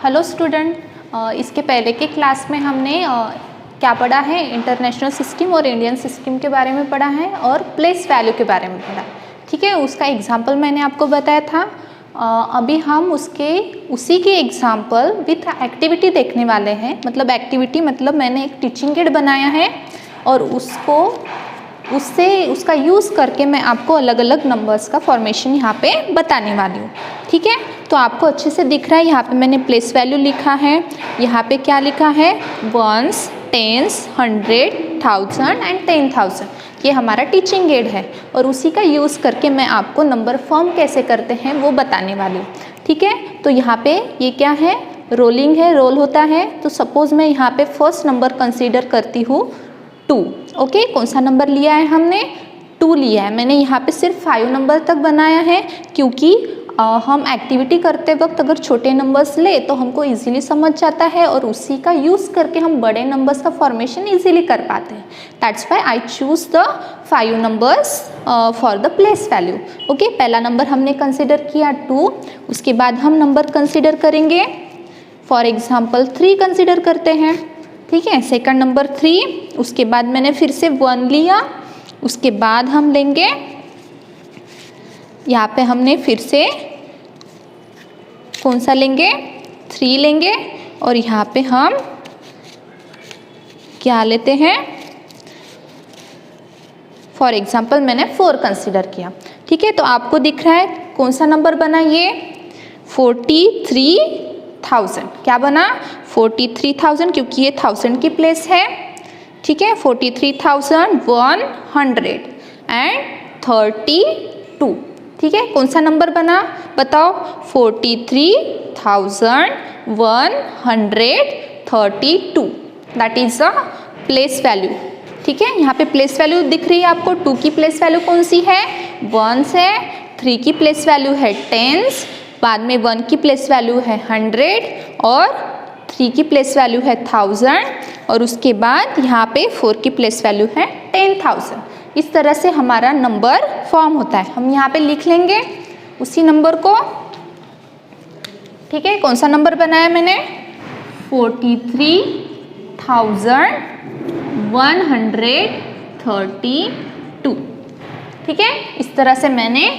Hello student, इसके पहले के क्लास में हमने क्या पढ़ा है, इंटरनेशनल सिस्टम और इंडियन सिस्टम के बारे में पढ़ा है और प्लेस वैल्यू के बारे में पढ़ा। ठीक है, उसका एग्जाम्पल मैंने आपको बताया था। अभी हम उसी के एग्जाम्पल विथ एक्टिविटी देखने वाले हैं। मतलब एक्टिविटी मतलब मैंने एक टीचिंग एड बनाया है और उसका यूज़ करके मैं आपको अलग अलग नंबर्स का फॉर्मेशन यहाँ पे बताने वाली हूँ। ठीक है, तो आपको अच्छे से दिख रहा है। यहाँ पे मैंने प्लेस वैल्यू लिखा है, यहाँ पे क्या लिखा है, वंस, टेंस, 100, 1000 एंड 10,000। ये हमारा टीचिंग एड है और उसी का यूज़ करके मैं आपको नंबर फॉर्म कैसे करते हैं वो बताने वाली हूँ। ठीक है, तो यहाँ पे ये क्या है, रोलिंग है, रोल होता है। तो सपोज मैं यहाँ पे फर्स्ट नंबर कंसीडर करती हूँ 2। ओके, कौन सा नंबर लिया है हमने, 2 लिया है। मैंने यहाँ पे सिर्फ 5 नंबर तक बनाया है क्योंकि हम एक्टिविटी करते वक्त अगर छोटे नंबर्स ले तो हमको इजीली समझ जाता है और उसी का यूज़ करके हम बड़े नंबर्स का फॉर्मेशन इजीली कर पाते हैं। That's why I choose the 5 numbers for the place value. Okay, पहला नंबर हमने कंसिडर किया 2, उसके बाद हम नंबर कंसिडर करेंगे, फॉर एग्जाम्पल 3 कंसिडर करते हैं। ठीक है, सेकंड नंबर 3, उसके बाद मैंने फिर से 1 लिया, उसके बाद हम लेंगे, यहाँ पे हमने फिर से कौन सा लेंगे, 3 लेंगे और यहाँ पे हम क्या लेते हैं, फॉर एग्जाम्पल मैंने 4 कंसिडर किया। ठीक है, तो आपको दिख रहा है कौन सा नंबर बना, ये 43,000। क्या बना, 43,000, क्योंकि ये 1000 की प्लेस है। ठीक है, 43,132। ठीक है, कौन सा नंबर बना बताओ, 43,132। That is the place value. ठीक है, यहाँ पे प्लेस वैल्यू दिख रही है आपको। 2 की प्लेस वैल्यू कौन सी है, 1 है। 3 की प्लेस वैल्यू है 10, बाद में 1 की प्लेस वैल्यू है 100 और 3 की प्लेस वैल्यू है 1000 और उसके बाद यहाँ पे 4 की प्लेस वैल्यू है 10,000। इस तरह से हमारा नंबर फॉर्म होता है। हम यहाँ पे लिख लेंगे उसी नंबर को। ठीक है, कौन सा नंबर बनाया मैंने, 43,132। ठीक है, इस तरह से मैंने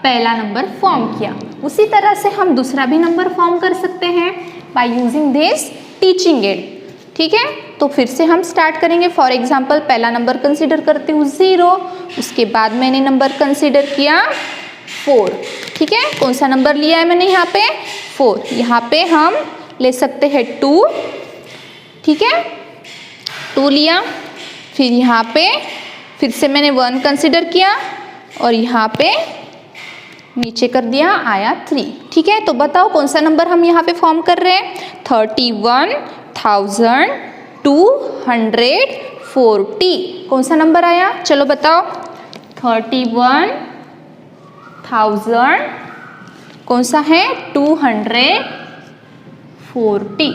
पहला नंबर फॉर्म किया। उसी तरह से हम दूसरा भी नंबर फॉर्म कर सकते हैं by using this teaching add. ठीक है, तो फिर से हम स्टार्ट करेंगे। फॉर एग्जाम्पल पहला नंबर कंसीडर करते हूँ 0, उसके बाद मैंने नंबर कंसीडर किया 4। ठीक है, कौन सा नंबर लिया है मैंने यहाँ पे, 4। यहाँ पे हम ले सकते हैं 2। ठीक है, 2 लिया, फिर यहाँ पे फिर से मैंने 1 कंसीडर किया और यहाँ पे नीचे कर दिया, आया 3। ठीक है, तो बताओ कौन सा नंबर हम यहाँ पे फॉर्म कर रहे हैं, 31,240। कौन सा नंबर आया, चलो बताओ, 31,000 कौन सा है, 240।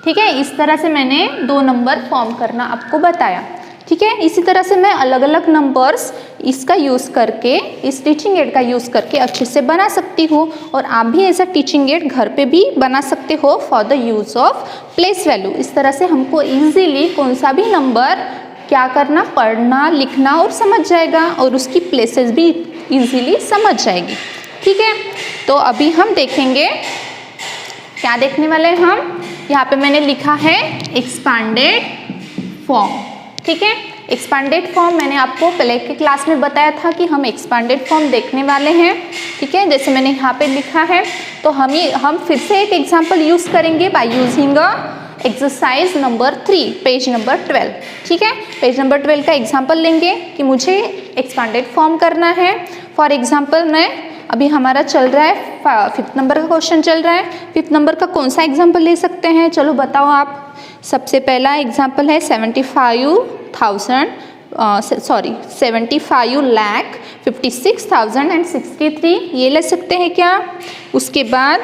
ठीक है, इस तरह से मैंने 2 नंबर फॉर्म करना आपको बताया। ठीक है, इसी तरह से मैं अलग अलग नंबर्स इसका यूज़ करके, इस टीचिंग एड का यूज़ करके अच्छे से बना सकती हूँ और आप भी ऐसा टीचिंग एड घर पे भी बना सकते हो for the use of place value. इस तरह से हमको इजीली कौन सा भी नंबर क्या करना, पढ़ना, लिखना और समझ जाएगा और उसकी प्लेसेस भी इजीली समझ जाएगी। ठीक है, तो अभी हम देखेंगे, क्या देखने वाले हैं हम, यहाँ पे मैंने लिखा है एक्सपांडेड फॉर्म। ठीक है, एक्सपांडेड फॉर्म मैंने आपको पहले के क्लास में बताया था कि हम एक्सपांडेड फॉर्म देखने वाले हैं। ठीक है, जैसे मैंने यहाँ पे लिखा है, तो हम फिर से एक एग्जांपल यूज़ करेंगे by using exercise number 3, page number 12। ठीक है, पेज नंबर 12 का एग्जाम्पल लेंगे कि मुझे एक्सपांडेड फॉर्म करना है। फॉर एग्जाम्पल मैं अभी हमारा चल रहा है 5th नंबर का क्वेश्चन चल रहा है। 5th नंबर का कौन सा एग्जाम्पल ले सकते हैं, चलो बताओ आप। सबसे पहला एग्जाम्पल है 75,56,063, ये ले सकते हैं क्या। उसके बाद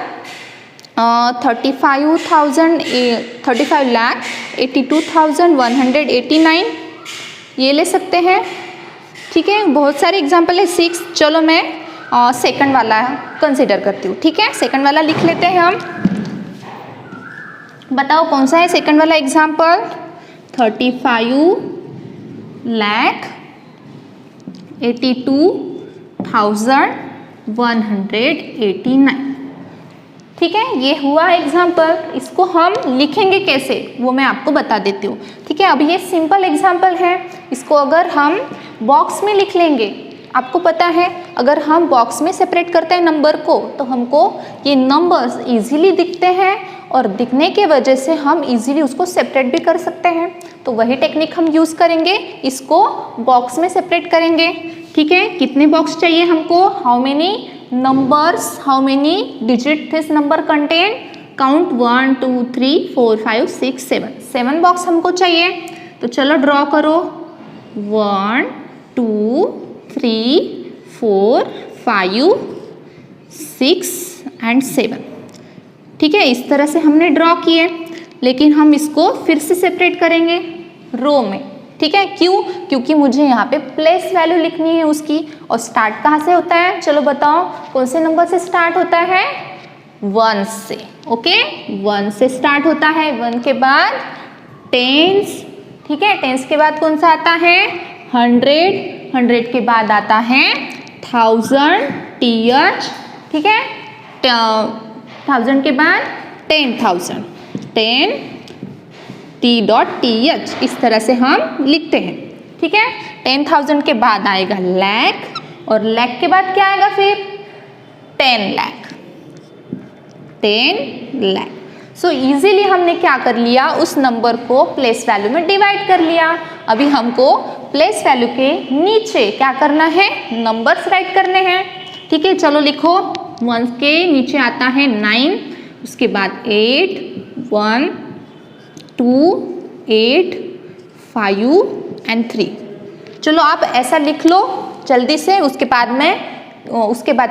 35,82,189 ये ले सकते हैं। ठीक है, बहुत सारे एग्जाम्पल है। 6, चलो मैं सेकंड वाला कंसिडर करती हूँ। ठीक है, सेकंड वाला लिख लेते हैं हम। बताओ कौन सा है सेकंड वाला एग्जाम्पल? 35,82,189। ठीक है, ये हुआ एग्जाम्पल। इसको हम लिखेंगे कैसे वो मैं आपको बता देती हूँ। ठीक है, अभी ये सिंपल एग्जाम्पल है, इसको अगर हम बॉक्स में लिख लेंगे, आपको पता है अगर हम बॉक्स में सेपरेट करते हैं नंबर को तो हमको ये नंबर्स इजीली दिखते हैं और दिखने के वजह से हम इजीली उसको सेपरेट भी कर सकते हैं। तो वही टेक्निक हम यूज़ करेंगे, इसको बॉक्स में सेपरेट करेंगे। ठीक है, कितने बॉक्स चाहिए हमको? How many numbers, how many digit this number contain? Count 1 2 3 4 5 6 7 7 box हमको चाहिए। तो चलो ड्रॉ करो 1 2 3 4 5 6 एंड 7। ठीक है, इस तरह से हमने ड्रॉ किए, लेकिन हम इसको फिर से सेपरेट करेंगे रो में। ठीक है, क्यों? क्योंकि मुझे यहाँ पे प्लेस वैल्यू लिखनी है उसकी। और स्टार्ट कहाँ से होता है? चलो बताओ कौन से नंबर से स्टार्ट होता है? 1 से। ओके, 1 से स्टार्ट होता है। 1 के बाद टेंस। ठीक है, टेंस के बाद कौन सा आता है? 100। 100 के बाद आता है 1000 TH। ठीक है, 1000 के बाद 10,000 10 T.TH। इस तरह से हम लिखते हैं। ठीक है, 10,000 के बाद आएगा लाख, और लाख के बाद क्या आएगा फिर? 10 लाख। 10 लाख। सो इजीली हमने क्या कर लिया? उस नंबर को प्लेस वैल्यू में डिवाइड कर लिया। अभी हमको प्लेस वैल्यू के नीचे क्या करना है? नंबर्स राइट करने हैं। ठीक है, चलो लिखो। 1 के नीचे आता है 9, उसके बाद 8 1 2 8 5 एंड 3। चलो आप ऐसा लिख लो जल्दी से, उसके बाद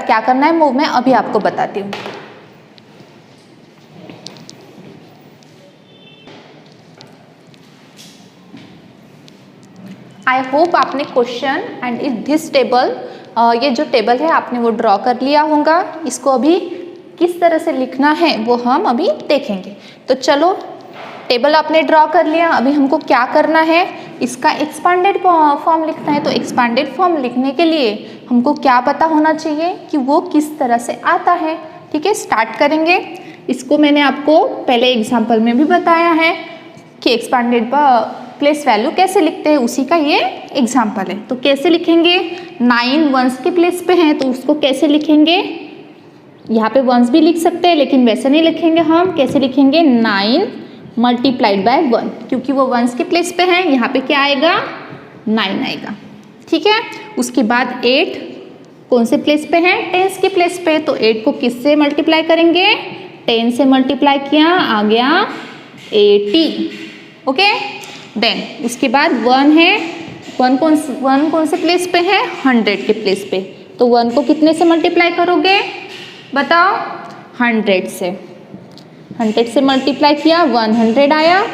क्या करना है वो मैं अभी आपको बताती हूँ। आई होप आपने क्वेश्चन एंड इस दिस टेबल, ये जो टेबल है आपने वो ड्रॉ कर लिया होगा। इसको अभी किस तरह से लिखना है वो हम अभी देखेंगे। तो चलो, टेबल आपने ड्रॉ कर लिया, अभी हमको क्या करना है? इसका एक्सपांडेड फॉर्म लिखना है। तो एक्सपांडेड फॉर्म लिखने के लिए हमको क्या पता होना चाहिए कि वो किस तरह से आता है। ठीक है, स्टार्ट करेंगे। इसको मैंने आपको पहले एग्जाम्पल में भी बताया है कि एक्सपांडेड प्लेस वैल्यू कैसे लिखते हैं, उसी का ये एग्जाम्पल है। तो कैसे लिखेंगे? 9 वंस के प्लेस पे हैं तो उसको कैसे लिखेंगे? यहाँ पे वंस भी लिख सकते हैं, लेकिन वैसे नहीं लिखेंगे हम। कैसे लिखेंगे? 9 मल्टीप्लाइड बाय 1, क्योंकि वो वंस के प्लेस पे हैं। यहाँ पे क्या आएगा? 9 आएगा। ठीक है, उसके बाद 8 कौन से प्लेस पे है? टेंस के प्लेस पे। तो 8 को किससे मल्टीप्लाई करेंगे? 10 से मल्टीप्लाई किया, आ गया 80। ओके, देन उसके बाद 1 है। 1 कौन से प्लेस पे है? 100 के प्लेस पे। तो 1 को कितने से मल्टीप्लाई करोगे? बताओ। 100 से। 100 से मल्टीप्लाई किया, 100 आया।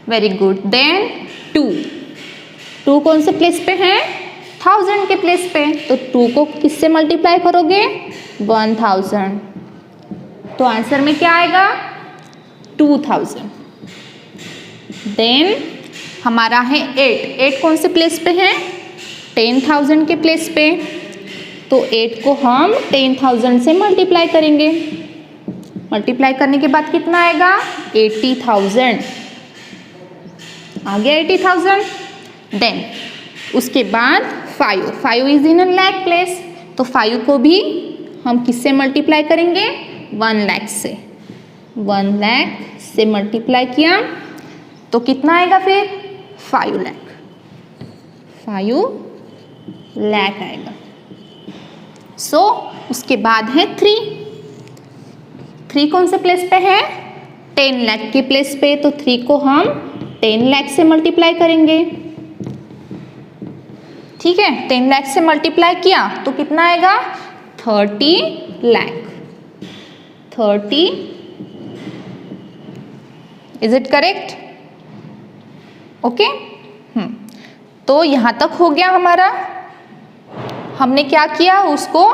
Very good. देन 2 कौन से प्लेस पे है? 1000 के प्लेस पे। तो 2 को किससे मल्टीप्लाई करोगे? 1000। तो आंसर में क्या आएगा? 2000। देन हमारा है 8 कौन से प्लेस पे है? 10,000 के प्लेस पे। तो 8 को हम 10,000 से मल्टीप्लाई करेंगे। मल्टीप्लाई करने के बाद कितना आएगा? 80,000 आ गया। 80,000। देन उसके बाद 5 is in a lakh place. तो 5 को भी हम किससे मल्टीप्लाई करेंगे? 1 लाख से। 1 लाख से मल्टीप्लाई किया तो कितना आएगा फिर? 5 लाख। 5 लाख आएगा। सो उसके बाद है 3 कौन से प्लेस पे है? 10 लाख के प्लेस पे। तो 3 को हम 10 लाख से मल्टीप्लाई करेंगे। ठीक है, 10 लाख से मल्टीप्लाई किया तो कितना आएगा? 30 lakh. 30। Is it correct? Okay. तो यहां तक हो गया हमारा। हमने क्या किया? उसको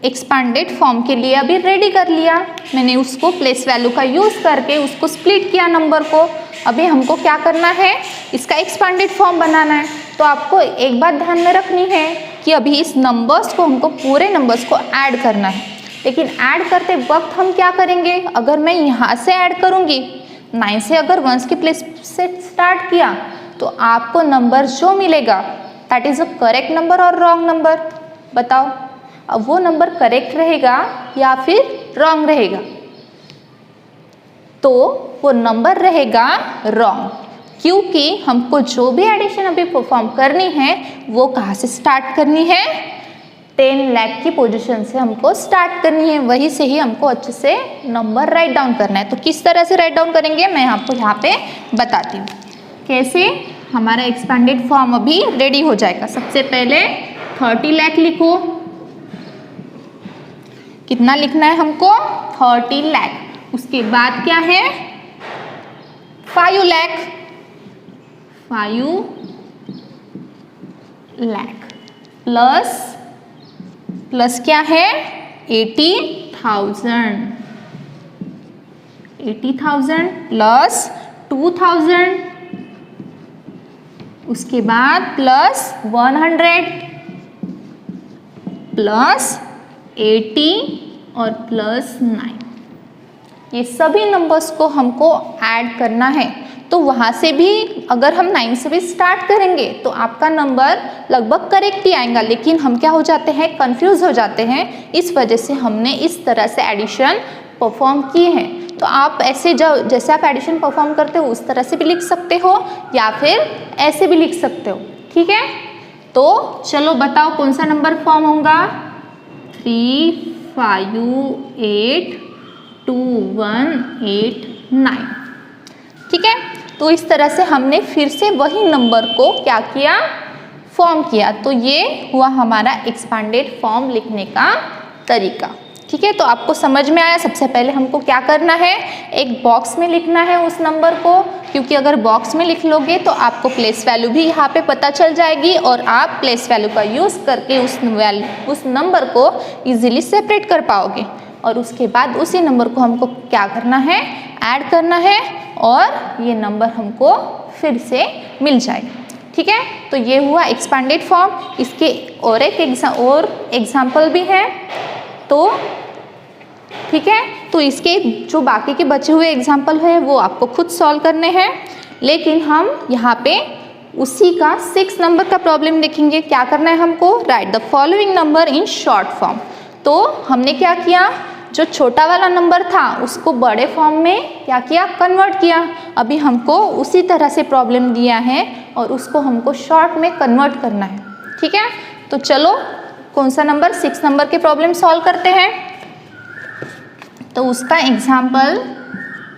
एक्सपांडेड फॉर्म के लिए अभी रेडी कर लिया। मैंने उसको प्लेस वैल्यू का यूज़ करके उसको स्प्लिट किया नंबर को। अभी हमको क्या करना है, इसका एक्सपांडेड फॉर्म बनाना है। तो आपको एक बात ध्यान में रखनी है कि अभी इस नंबर्स को हमको पूरे नंबर्स को ऐड करना है, लेकिन ऐड करते वक्त हम क्या करेंगे, अगर मैं यहाँ से ऐड करूँगी 9 से अगर वंस की प्लेस से स्टार्ट किया तो आपको नंबर जो मिलेगा that is a correct number और रॉन्ग नंबर। बताओ अब वो नंबर करेक्ट रहेगा या फिर रॉन्ग रहेगा? तो वो नंबर रहेगा रॉन्ग, क्योंकि हमको जो भी एडिशन अभी परफॉर्म करनी है वो कहाँ से स्टार्ट करनी है, 10 लाख की पोजीशन से हमको स्टार्ट करनी है। वहीं से ही हमको अच्छे से नंबर राइट डाउन करना है। तो किस तरह से राइट डाउन करेंगे मैं आपको यहाँ पे बताती हूँ कैसे हमारा एक्सपांडेड फॉर्म अभी रेडी हो जाएगा। सबसे पहले 30 लाख लिखो। कितना लिखना है हमको, 30 लाख। उसके बाद क्या है 5 लाख, 5 लाख प्लस क्या है 80,000, 80,000 प्लस 2,000, उसके बाद प्लस 100 प्लस 80 और प्लस 9। ये सभी नंबर्स को हमको ऐड करना है। तो वहाँ से भी अगर हम 9 से भी स्टार्ट करेंगे तो आपका नंबर लगभग करेक्ट ही आएगा, लेकिन हम क्या हो जाते हैं, कंफ्यूज हो जाते हैं। इस वजह से हमने इस तरह से एडिशन परफॉर्म किए हैं। तो आप ऐसे जैसे आप एडिशन परफॉर्म करते हो उस तरह से भी लिख सकते हो या फिर ऐसे भी लिख सकते हो। ठीक है, तो चलो बताओ कौन सा नंबर फॉर्म होगा, 3, 5, 8, 2, 1, 8, 9। ठीक है, तो इस तरह से हमने फिर से वही नंबर को क्या किया, फॉर्म किया। तो ये हुआ हमारा एक्सपांडेड फॉर्म लिखने का तरीका। ठीक है, तो आपको समझ में आया। सबसे पहले हमको क्या करना है, एक बॉक्स में लिखना है उस नंबर को, क्योंकि अगर बॉक्स में लिख लोगे तो आपको प्लेस वैल्यू भी यहाँ पे पता चल जाएगी और आप प्लेस वैल्यू का यूज़ करके उस नंबर को इजीली सेपरेट कर पाओगे। और उसके बाद उसी नंबर को हमको क्या करना है, ऐड करना है और ये नंबर हमको फिर से मिल जाएगा। ठीक है, तो ये हुआ एक्सपांडेड फॉर्म। इसके और एक एग्जाम्पल भी है। तो ठीक है, तो इसके जो बाकी के बचे हुए एग्जाम्पल है वो आपको खुद सॉल्व करने हैं, लेकिन हम यहाँ पे उसी का 6 नंबर का प्रॉब्लम देखेंगे। क्या करना है हमको, right the following number in short form. तो हमने क्या किया, जो छोटा वाला नंबर था उसको बड़े फॉर्म में क्या किया, कन्वर्ट किया। अभी हमको उसी तरह से प्रॉब्लम दिया है और उसको हमको शॉर्ट में कन्वर्ट करना है। ठीक है, तो चलो कौन सा नंबर, 6 नंबर के प्रॉब्लम सॉल्व करते हैं। तो उसका एग्जाम्पल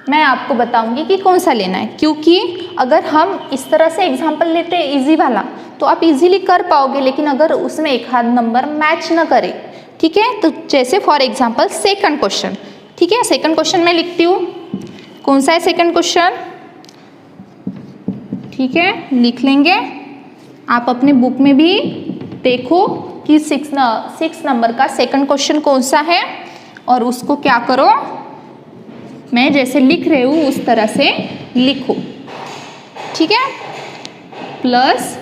मैं आपको बताऊंगी कि कौन सा लेना है, क्योंकि अगर हम इस तरह से एग्जाम्पल लेते हैं इजी वाला तो आप इजीली कर पाओगे, लेकिन अगर उसमें एक आध नंबर मैच न करे। ठीक है, तो जैसे फॉर एग्जाम्पल सेकंड क्वेश्चन। ठीक है, सेकंड क्वेश्चन मैं लिखती हूँ। कौन सा है सेकंड क्वेश्चन, ठीक है लिख लेंगे। आप अपने बुक में भी देखो कि 6 नंबर का सेकंड क्वेश्चन कौन सा है और उसको क्या करो, मैं जैसे लिख रही हूँ उस तरह से लिखो। ठीक है, प्लस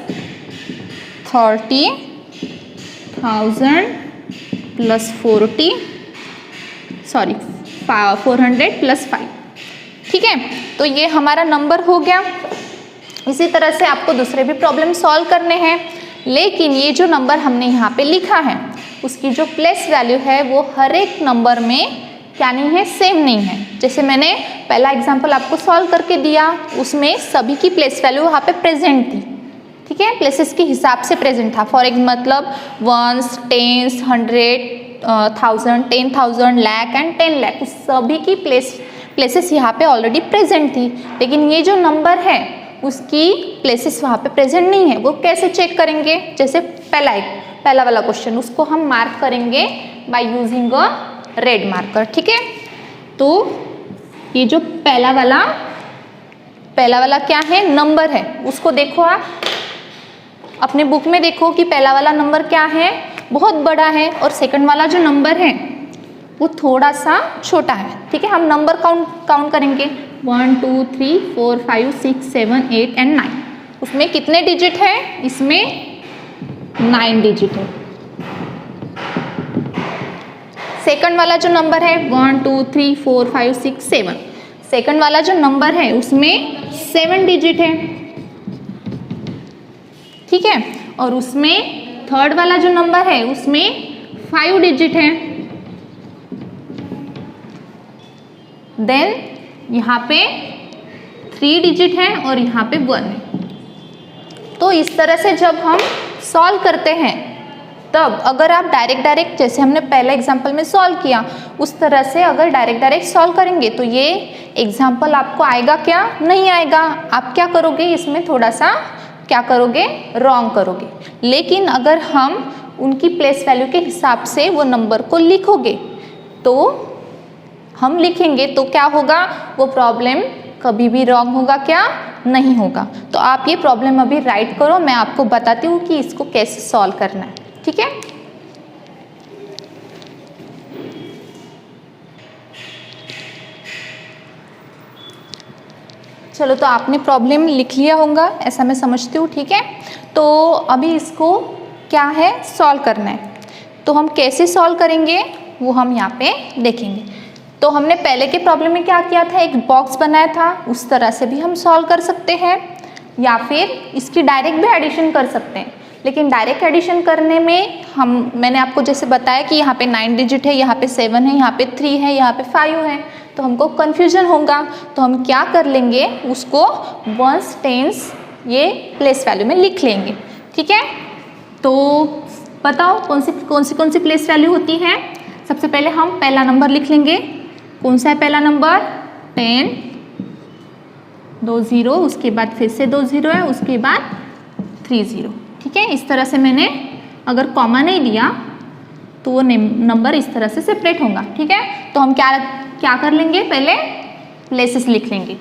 30,000 प्लस 400 प्लस 5। ठीक है, तो ये हमारा नंबर हो गया। इसी तरह से आपको दूसरे भी प्रॉब्लम सॉल्व करने हैं, लेकिन ये जो नंबर हमने यहाँ पे लिखा है उसकी जो प्लेस वैल्यू है वो हर एक नंबर में क्या नहीं है, सेम नहीं है। जैसे मैंने पहला एग्जांपल आपको सॉल्व करके दिया, उसमें सभी की प्लेस वैल्यू वहाँ पे प्रेजेंट थी। ठीक है, प्लेसेस के हिसाब से प्रेजेंट था। फॉर मतलब ones, tens, 100, 1000, 10,000, lakh and 10 lakh, उस सभी की प्लेसेस यहाँ पे ऑलरेडी प्रेजेंट थी। लेकिन ये जो नंबर है उसकी प्लेसेस वहाँ पे प्रेजेंट नहीं है। वो कैसे चेक करेंगे, जैसे पहला वाला क्वेश्चन, उसको हम मार्क करेंगे by using a red marker. ठीक है, तो ये जो पहला वाला क्या है, नंबर है, उसको देखो आप अपने बुक में देखो कि पहला वाला नंबर क्या है, बहुत बड़ा है और सेकंड वाला जो नंबर है वो थोड़ा सा छोटा है। ठीक है, हम नंबर काउंट करेंगे 1 2 3 4 5 6 7 8 एंड 9। उसमें कितने डिजिट है? इसमें 9 डिजिट है। सेकंड वाला जो नंबर है 1 2 3 4 5 6 7, सेकंड वाला जो नंबर है उसमें 7 डिजिट है। ठीक है, और उसमें थर्ड वाला जो नंबर है उसमें 5 डिजिट है। देन यहाँ पे 3 डिजिट है और यहाँ पे 1 है। तो इस तरह से जब हम सॉल्व करते हैं तब अगर आप डायरेक्ट जैसे हमने पहले एग्जाम्पल में सॉल्व किया उस तरह से अगर डायरेक्ट सॉल्व करेंगे तो ये एग्जाम्पल आपको आएगा क्या? नहीं आएगा। आप क्या करोगे? इसमें थोड़ा सा क्या करोगे? रॉन्ग करोगे। लेकिन अगर हम उनकी प्लेस वैल्यू के हिसाब से वो नंबर को लिखोगे तो हम लिखेंगे तो क्या होगा? वो प्रॉब्लम कभी भी रॉन्ग होगा क्या? नहीं होगा। तो आप ये प्रॉब्लम अभी राइट करो, मैं आपको बताती हूँ कि इसको कैसे सॉल्व करना है। ठीक है, चलो तो आपने प्रॉब्लम लिख लिया होगा ऐसा मैं समझती हूँ। ठीक है, तो अभी इसको क्या है? सॉल्व करना है। तो हम कैसे सॉल्व करेंगे वो हम यहाँ पे देखेंगे। तो हमने पहले के प्रॉब्लम में क्या किया था? एक बॉक्स बनाया था, उस तरह से भी हम सॉल्व कर सकते हैं या फिर इसकी डायरेक्ट भी एडिशन कर सकते हैं। लेकिन डायरेक्ट एडिशन करने में मैंने आपको जैसे बताया कि यहाँ पे 9 डिजिट है, यहाँ पे 7 है, यहाँ पे 3 है, यहाँ पे 5 है, तो हमको कन्फ्यूजन होगा। तो हम क्या कर लेंगे? उसको वंस टेंस ये प्लेस वैल्यू में लिख लेंगे। ठीक है, तो बताओ कौन सी प्लेस वैल्यू होती है? सबसे पहले हम पहला नंबर लिख लेंगे। कौन सा है पहला नंबर? 10, 2 0, उसके बाद फिर से 2 0 है, उसके बाद 3 0। ठीक है, इस तरह से मैंने अगर कॉमा नहीं लिया तो वो नंबर इस तरह से सेपरेट होगा। ठीक है, तो हम क्या कर लेंगे? पहले प्लेसेस लिख लेंगे।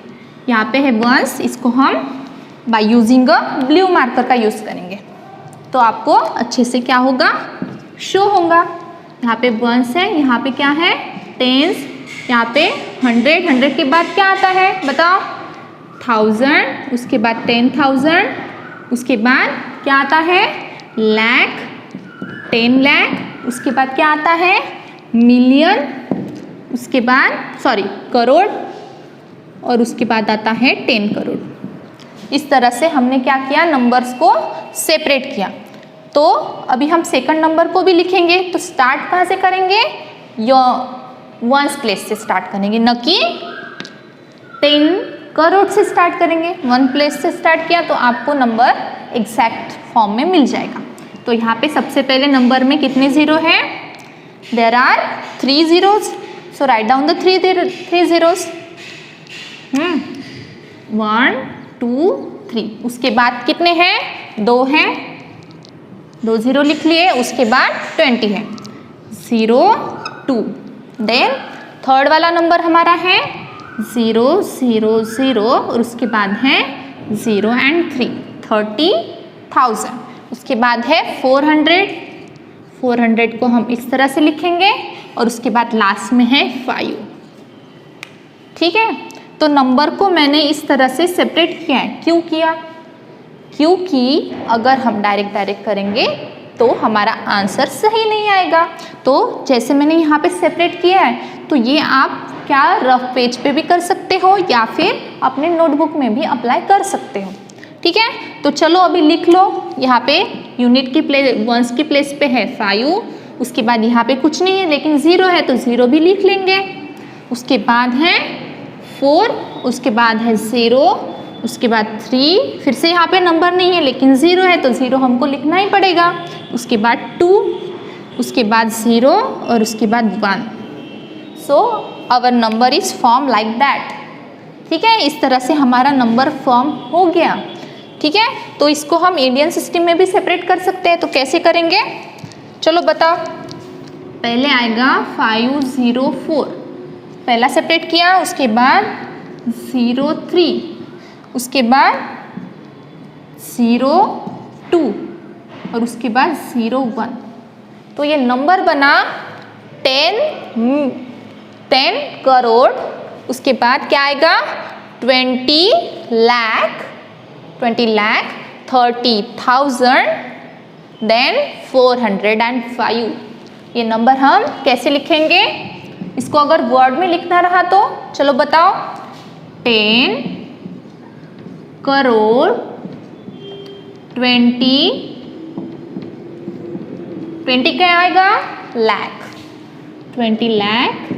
यहाँ पे है वंस, इसको हम by using a blue marker का यूज़ करेंगे तो आपको अच्छे से क्या होगा? शो होगा। यहाँ पे वंस है, यहाँ पे क्या है? टेंस, यहाँ पे 100, 100 के बाद क्या आता है बताओ? 1000, उसके बाद 10,000, उसके बाद क्या आता है? लाख, 10 लाख, उसके बाद क्या आता है? मिलियन, उसके बाद करोड़, और उसके बाद आता है 10 करोड़। इस तरह से हमने क्या किया? नंबर्स को सेपरेट किया। तो अभी हम सेकंड नंबर को भी लिखेंगे तो स्टार्ट कहाँ से करेंगे? वंस प्लेस से स्टार्ट करेंगे, न कि 10 करोड़ से स्टार्ट करेंगे। 1 प्लेस से स्टार्ट किया तो आपको नंबर एग्जैक्ट फॉर्म में मिल जाएगा। तो यहाँ पे सबसे पहले नंबर में कितने ज़ीरो हैं? There are 3 zeros, so right down the 3 zeros। 1 2 3, उसके बाद कितने हैं? 2 हैं, 2 0 लिख लिए, उसके बाद 20 है, 0 2। देन थर्ड वाला नंबर हमारा है 0 0 0 और उसके बाद है 0 एंड 3, 30,000। उसके बाद है 400 को हम इस तरह से लिखेंगे और उसके बाद लास्ट में है 5। ठीक है, तो नंबर को मैंने इस तरह से सेपरेट किया है। क्यों किया? क्योंकि अगर हम डायरेक्ट करेंगे तो हमारा आंसर सही नहीं आएगा। तो जैसे मैंने यहाँ पे सेपरेट किया है तो ये आप क्या रफ पेज पे भी कर सकते हो या फिर अपने नोटबुक में भी अप्लाई कर सकते हो। ठीक है, तो चलो अभी लिख लो। यहाँ पे यूनिट की वंस की प्लेस पे है 5, उसके बाद यहाँ पे कुछ नहीं है लेकिन 0 है तो 0 भी लिख लेंगे। उसके बाद है 4, उसके बाद है 0, उसके बाद 3, फिर से यहाँ पे नंबर नहीं है लेकिन 0 है तो 0 हमको लिखना ही पड़ेगा। उसके बाद 2, उसके बाद 0 और उसके बाद 1। So our number is form like that. ठीक है, इस तरह से हमारा नंबर फॉर्म हो गया। ठीक है, तो इसको हम इंडियन सिस्टम में भी सेपरेट कर सकते हैं। तो कैसे करेंगे? चलो बताओ। पहले आएगा 504, पहला सेपरेट किया, उसके बाद 03, उसके बाद 02 और उसके बाद 01। तो ये नंबर बना 10 करोड़। उसके बाद क्या आएगा 20 लाख 30,000 देन 405। ये नंबर हम कैसे लिखेंगे? इसको अगर वर्ड में लिखना रहा तो चलो बताओ। 10 करोड़ 20 क्या आएगा lakh 20 lakh.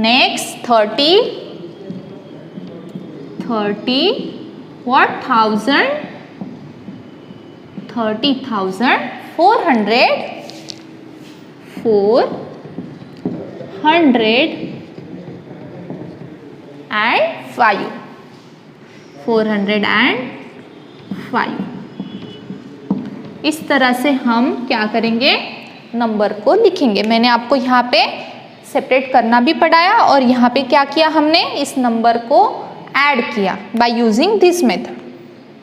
Next 30 what 1000 30,000 400 and 5 405। इस तरह से हम क्या करेंगे नंबर को लिखेंगे। मैंने आपको यहाँ पे सेपरेट करना भी पढ़ाया और यहाँ पे क्या किया हमने इस नंबर को ऐड किया बाय यूजिंग दिस मेथड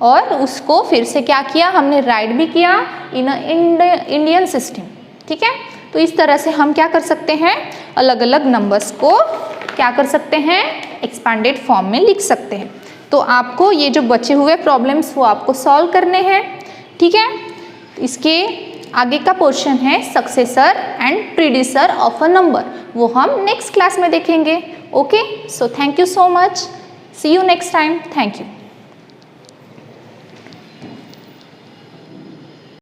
और उसको फिर से क्या किया हमने राइट भी किया इन इंडियन सिस्टम। ठीक है, तो इस तरह से हम क्या कर सकते हैं अलग अलग नंबर्स को क्या कर सकते हैं एक्सपांडेड फॉर्म में लिख सकते हैं। तो आपको ये जो बचे हुए प्रॉब्लम्स वो आपको सॉल्व करने हैं। ठीक है, इसके आगे का पोर्शन है successor and predecessor of a number, वो हम नेक्स्ट क्लास में देखेंगे। Okay, so thank you so much, see you next time, thank you.